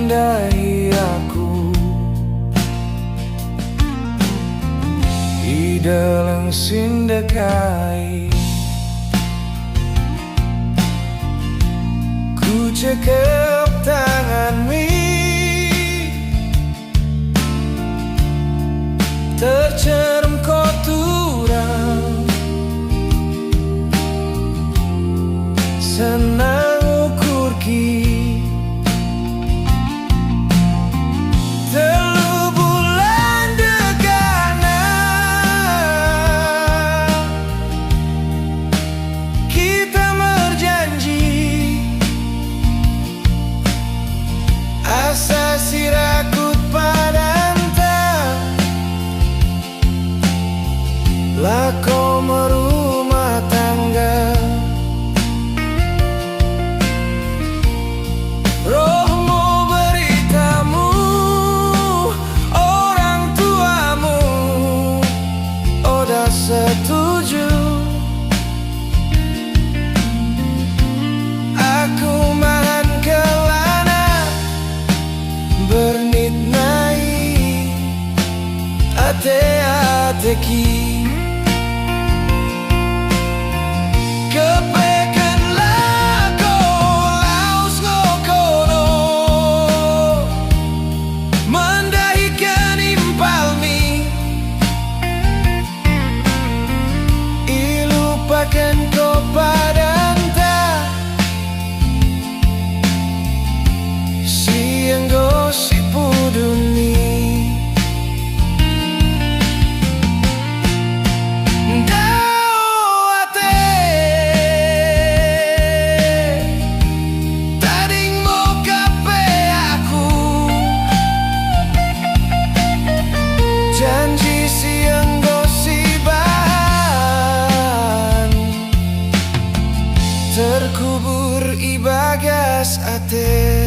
mendahi aku di dalam sindakai. Ku cekap tanganmu, tercerem kotoran, senang ukur ki telu bulan degana. Kita berjanji asa sirakut pada entah lako merumah tangga. Rohmu beritamu, orang tuamu udah setuju. Aku mahan kelana bernit naik ate-ateki. Kepekanlah kau laus ngokono, mendahikan impalmi, ilupakan kau pada entah siang gosip dunia. Janji siang gosiban terkubur i bagas ate.